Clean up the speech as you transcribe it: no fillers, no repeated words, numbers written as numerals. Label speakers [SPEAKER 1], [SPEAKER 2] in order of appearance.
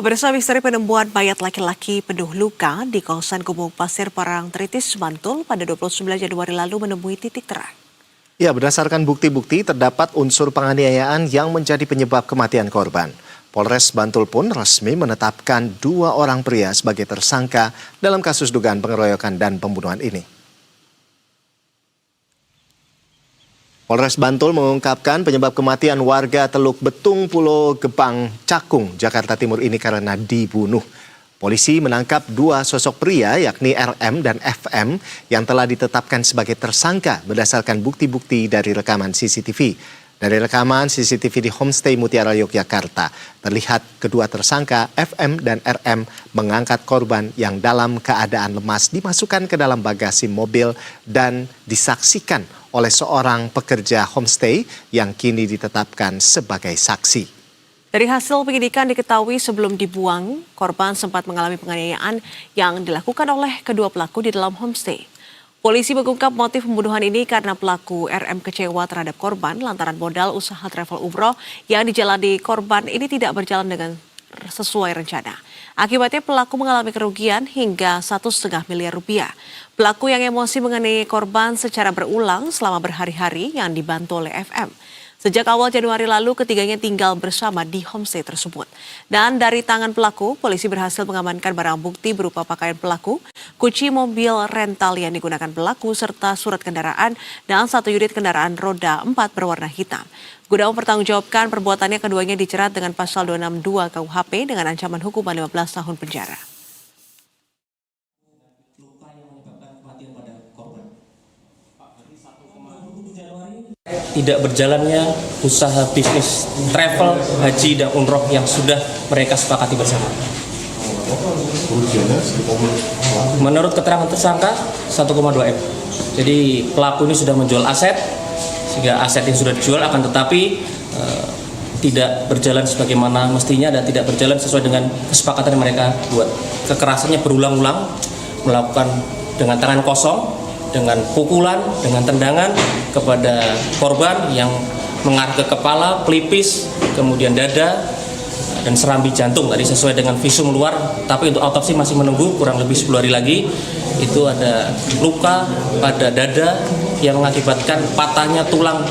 [SPEAKER 1] Pemirsa, misteri penemuan mayat laki-laki penuh luka di kawasan Gumuk Pasir Parang Tritis, Bantul pada 29 Januari lalu menemui titik terang.
[SPEAKER 2] Ya, berdasarkan bukti-bukti terdapat unsur penganiayaan yang menjadi penyebab kematian korban. Polres Bantul pun resmi menetapkan 2 orang pria sebagai tersangka dalam kasus dugaan pengeroyokan dan pembunuhan ini. Polres Bantul mengungkapkan penyebab kematian warga Teluk Betung, Pulau Gebang, Cakung, Jakarta Timur ini karena dibunuh. Polisi menangkap 2 sosok pria yakni RM dan FM yang telah ditetapkan sebagai tersangka berdasarkan bukti-bukti dari rekaman CCTV. Dari rekaman CCTV di Homestay Mutiara Yogyakarta, terlihat kedua tersangka FM dan RM mengangkat korban yang dalam keadaan lemas dimasukkan ke dalam bagasi mobil dan disaksikan oleh seorang pekerja homestay yang kini ditetapkan sebagai saksi.
[SPEAKER 1] Dari hasil penyidikan diketahui sebelum dibuang, korban sempat mengalami penganiayaan yang dilakukan oleh kedua pelaku di dalam homestay. Polisi mengungkap motif pembunuhan ini karena pelaku RM kecewa terhadap korban lantaran modal usaha travel umroh yang dijalani korban ini tidak berjalan dengan sesuai rencana. Akibatnya pelaku mengalami kerugian hingga 1,5 miliar rupiah. Pelaku yang emosi mengenai korban secara berulang selama berhari-hari yang dibantu oleh FM. Sejak awal Januari lalu, ketiganya tinggal bersama di homestay tersebut. Dan dari tangan pelaku, polisi berhasil mengamankan barang bukti berupa pakaian pelaku, kunci mobil rental yang digunakan pelaku, serta surat kendaraan dan 1 unit kendaraan roda 4 berwarna hitam. Guna mempertanggungjawabkan perbuatannya, keduanya dijerat dengan pasal 262 KUHP dengan ancaman hukuman 15 tahun penjara.
[SPEAKER 3] Tidak berjalannya usaha bisnis travel, haji, dan umroh yang sudah mereka sepakati bersama. Menurut keterangan tersangka 1,2 M. Jadi pelaku ini sudah menjual aset, sehingga aset yang sudah dijual akan tetapi tidak berjalan sebagaimana mestinya dan tidak berjalan sesuai dengan kesepakatan yang mereka buat. Kekerasannya berulang-ulang, melakukan dengan tangan kosong, dengan pukulan, dengan tendangan kepada korban yang mengarah ke kepala, pelipis, kemudian dada, dan serambi jantung tadi sesuai dengan visum luar. Tapi untuk autopsi masih menunggu kurang lebih 10 hari lagi. Itu ada luka pada dada yang mengakibatkan patahnya tulang